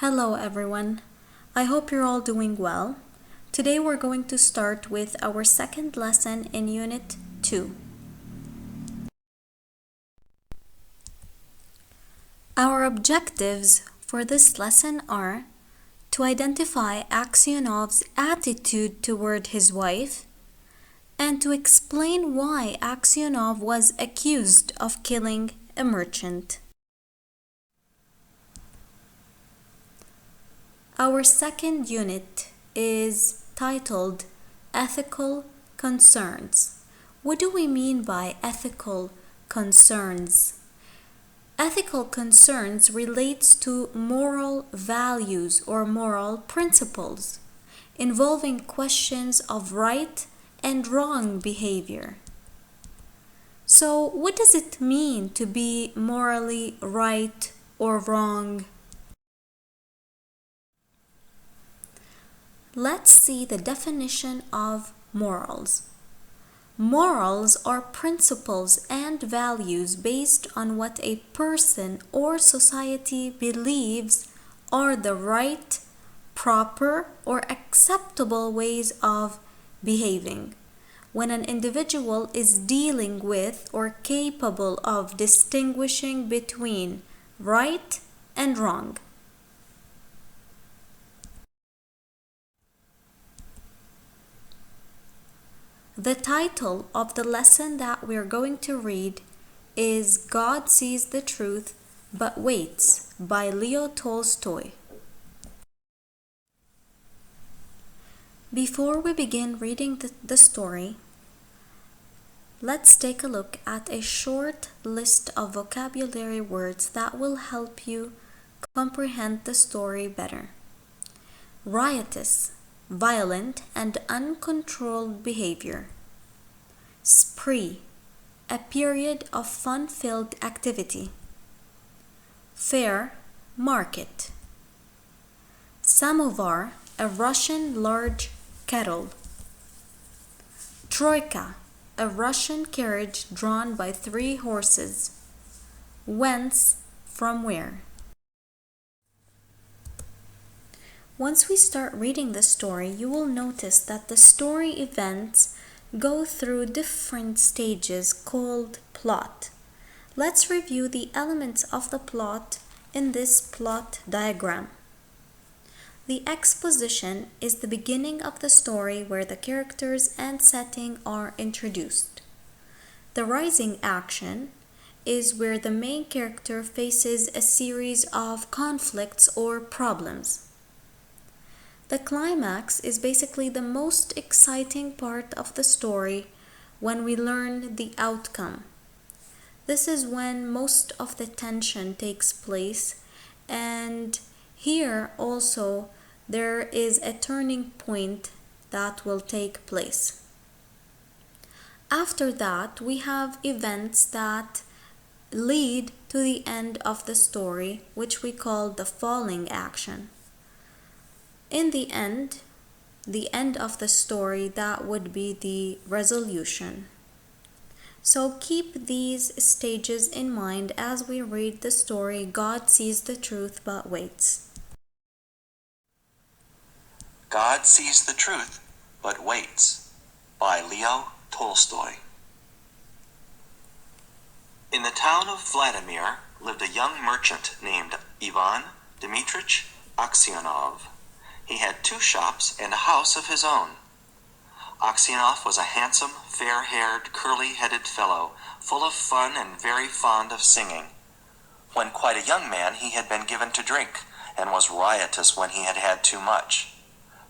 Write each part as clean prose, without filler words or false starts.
Hello everyone. I hope you're all doing well. Today we're going to start with our second lesson in Unit 2. Our objectives for this lesson are to identify Aksionov's attitude toward his wife and to explain why Aksionov was accused of killing a merchant. Our second unit is titled Ethical Concerns. What do we mean by ethical concerns? Ethical concerns relates to moral values or moral principles involving questions of right and wrong behavior. So, what does it mean to be morally right or wrong? Let's see the definition of morals. Morals are principles and values based on what a person or society believes are the right, proper, or acceptable ways of behaving when an individual is dealing with or capable of distinguishing between right and wrong. The title of the lesson that we're going to read is God Sees the Truth But Waits by Leo Tolstoy. Before we begin reading the story, let's take a look at a short list of vocabulary words that will help you comprehend the story better. Riotous, violent and uncontrolled behavior. Spree, a period of fun-filled activity. Fair, market. Samovar, a Russian large kettle. Troika, a Russian carriage drawn by 3 horses. Whence, from where. Once we start reading the story, you will notice that the story events go through different stages called plot. Let's review the elements of the plot in this plot diagram. The exposition is the beginning of the story where the characters and setting are introduced. The rising action is where the main character faces a series of conflicts or problems. The climax is basically the most exciting part of the story when we learn the outcome. This is when most of the tension takes place, and here also there is a turning point that will take place. After that, we have events that lead to the end of the story, which we call the falling action. In the end of the story, that would be the resolution. So keep these stages in mind as we read the story God Sees the Truth But Waits. God Sees the Truth But Waits by Leo Tolstoy. In the town of Vladimir lived a young merchant named Ivan Dmitrich Aksionov. He had 2 shops and a house of his own. Aksionov was a handsome, fair-haired, curly-headed fellow, full of fun and very fond of singing. When quite a young man, he had been given to drink, and was riotous when he had had too much.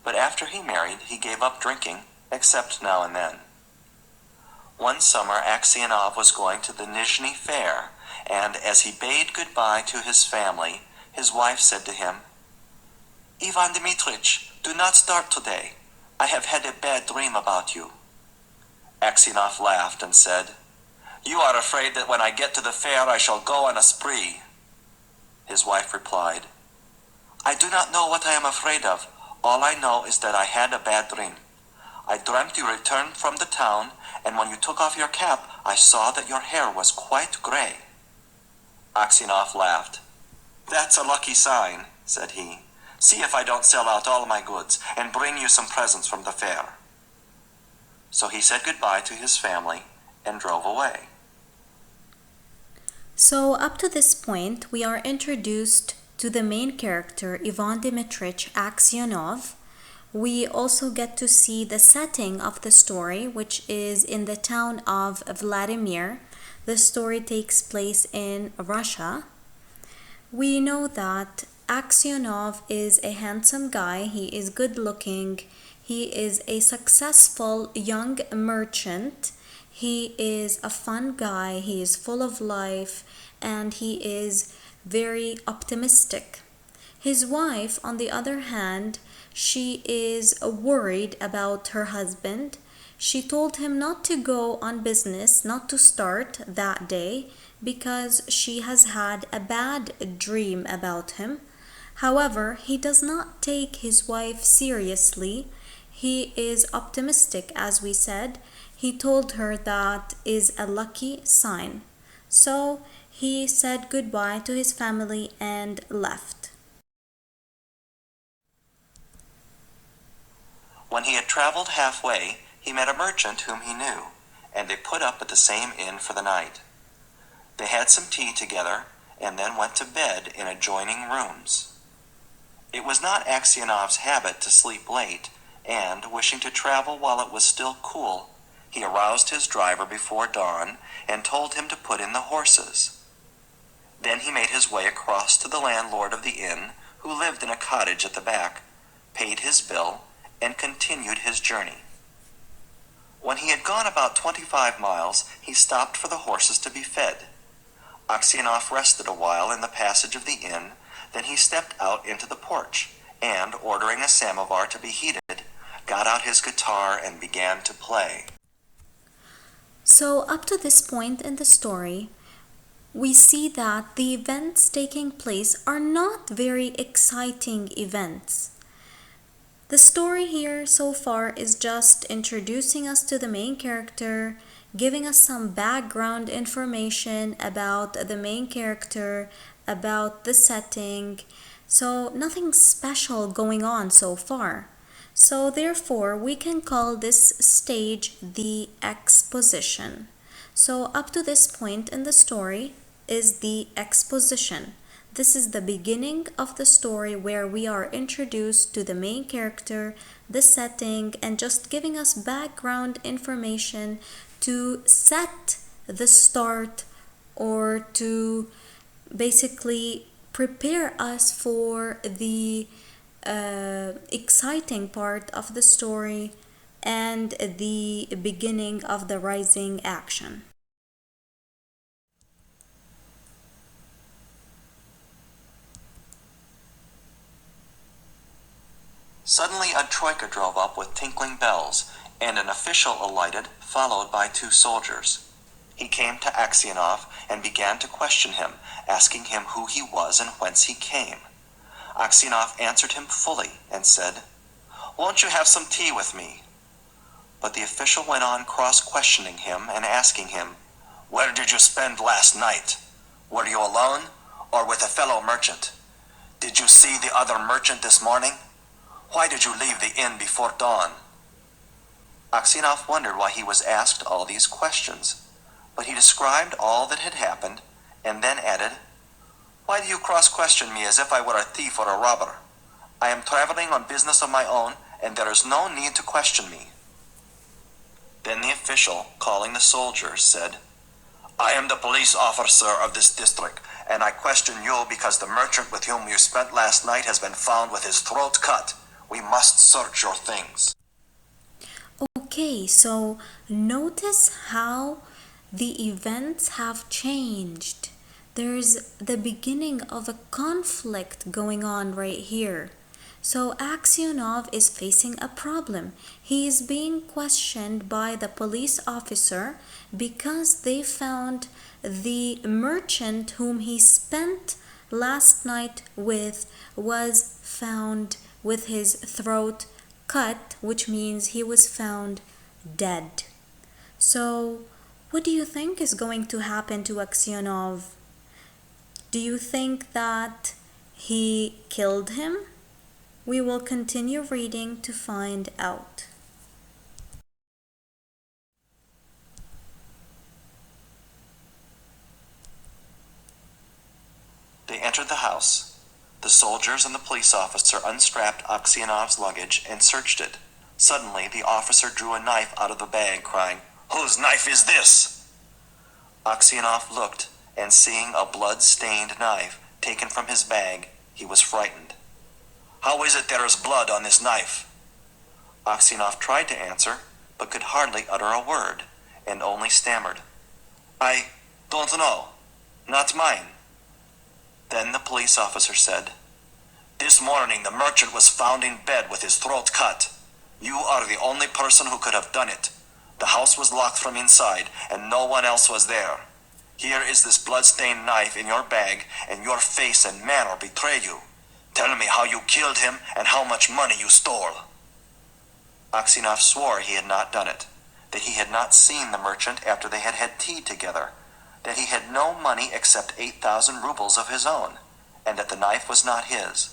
But after he married, he gave up drinking, except now and then. One summer, Aksionov was going to the Nizhny Fair, and as he bade goodbye to his family, his wife said to him, "Ivan Dmitrich, do not start today. I have had a bad dream about you." Aksionov laughed and said, "You are afraid that when I get to the fair I shall go on a spree." His wife replied, "I do not know what I am afraid of. All I know is that I had a bad dream. I dreamt you returned from the town, and when you took off your cap, I saw that your hair was quite gray." Aksionov laughed. "That's a lucky sign," said he. "See if I don't sell out all my goods and bring you some presents from the fair." So he said goodbye to his family and drove away. So up to this point, we are introduced to the main character, Ivan Dmitrich Aksionov. We also get to see the setting of the story, which is in the town of Vladimir. The story takes place in Russia. We know that Aksionov is a handsome guy. He is good looking. He is a successful young merchant. He is a fun guy. He is full of life and he is very optimistic. His wife, on the other hand, she is worried about her husband. She told him not to go on business, not to start that day, because she has had a bad dream about him. However, he does not take his wife seriously. He is optimistic, as we said. He told her that is a lucky sign. So he said goodbye to his family and left. When he had traveled halfway, he met a merchant whom he knew, and they put up at the same inn for the night. They had some tea together, and then went to bed in adjoining rooms. It was not Aksionov's habit to sleep late, and, wishing to travel while it was still cool, he aroused his driver before dawn and told him to put in the horses. Then he made his way across to the landlord of the inn, who lived in a cottage at the back, paid his bill, and continued his journey. When he had gone about 25 miles, he stopped for the horses to be fed. Aksionov rested a while in the passage of the inn, then he stepped out into the porch, and, ordering a samovar to be heated, got out his guitar and began to play. So up to this point in the story, we see that the events taking place are not very exciting events. The story here so far is just introducing us to the main character, giving us some background information about the main character, about the setting. So nothing special going on so far. So therefore, we can call this stage the exposition. So up to this point in the story is the exposition. This is the beginning of the story where we are introduced to the main character, the setting, and just giving us background information to set the start or to basically prepare us for the exciting part of the story and the beginning of the rising action. Suddenly a troika drove up with tinkling bells, and an official alighted, followed by 2 soldiers. He came to Aksionov and began to question him, asking him who he was and whence he came. Aksionov answered him fully and said, "Won't you have some tea with me?" But the official went on cross-questioning him and asking him, "Where did you spend last night? Were you alone or with a fellow merchant? Did you see the other merchant this morning? Why did you leave the inn before dawn?" Aksionov wondered why he was asked all these questions, but he described all that had happened and then added, "Why do you cross-question me as if I were a thief or a robber? I am traveling on business of my own, and there is no need to question me." Then the official, calling the soldiers, said, "I am the police officer of this district, and I question you because the merchant with whom you spent last night has been found with his throat cut. We must search your things." Okay, so notice how the events have changed. There's the beginning of a conflict going on right here. So Aksionov is facing a problem. He is being questioned by the police officer because they found the merchant whom he spent last night with was found with his throat cut, which means he was found dead. So what do you think is going to happen to Aksionov? Do you think that he killed him? We will continue reading to find out. They entered the house. The soldiers and the police officer unstrapped Aksionov's luggage and searched it. Suddenly, the officer drew a knife out of the bag, crying, "Whose knife is this?" Aksionov looked, and seeing a blood-stained knife taken from his bag, he was frightened. "How is it there is blood on this knife?" Aksionov tried to answer, but could hardly utter a word, and only stammered, "I don't know. Not mine." Then the police officer said, "This morning the merchant was found in bed with his throat cut. You are the only person who could have done it. The house was locked from inside, and no one else was there. Here is this blood-stained knife in your bag, and your face and manner betray you. Tell me how you killed him and how much money you stole." Aksionov swore he had not done it, that he had not seen the merchant after they had had tea together, that he had no money except 8,000 rubles of his own, and that the knife was not his.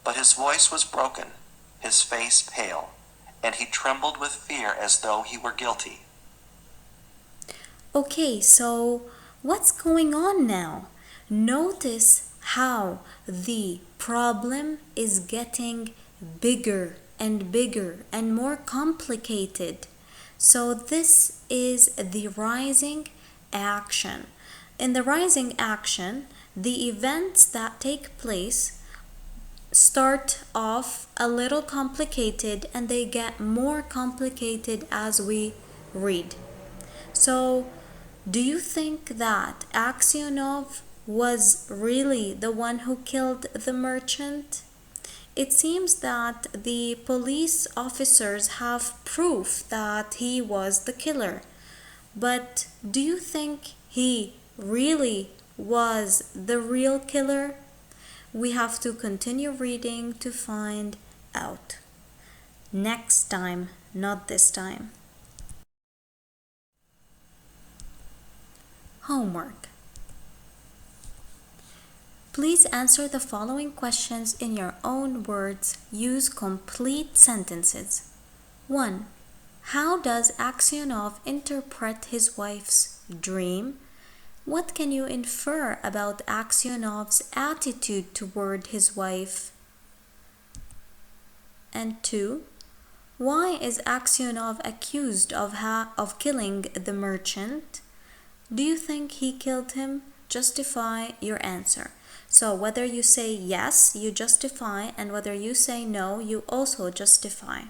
But his voice was broken, his face pale, and he trembled with fear as though he were guilty. Okay, so what's going on now? Notice how the problem is getting bigger and bigger and more complicated. So this is the rising action. In the rising action, the events that take place start off a little complicated and they get more complicated as we read. So, do you think that Aksionov was really the one who killed the merchant? It seems that the police officers have proof that he was the killer. But do you think he really was the real killer? We have to continue reading to find out. Next time, not this time. Homework. Please answer the following questions in your own words. Use complete sentences. 1. How does Aksionov interpret his wife's dream? What can you infer about Aksionov's attitude toward his wife? And 2. Why is Aksionov accused of killing the merchant? Do you think he killed him? Justify your answer. So whether you say yes, you justify, and whether you say no, you also justify.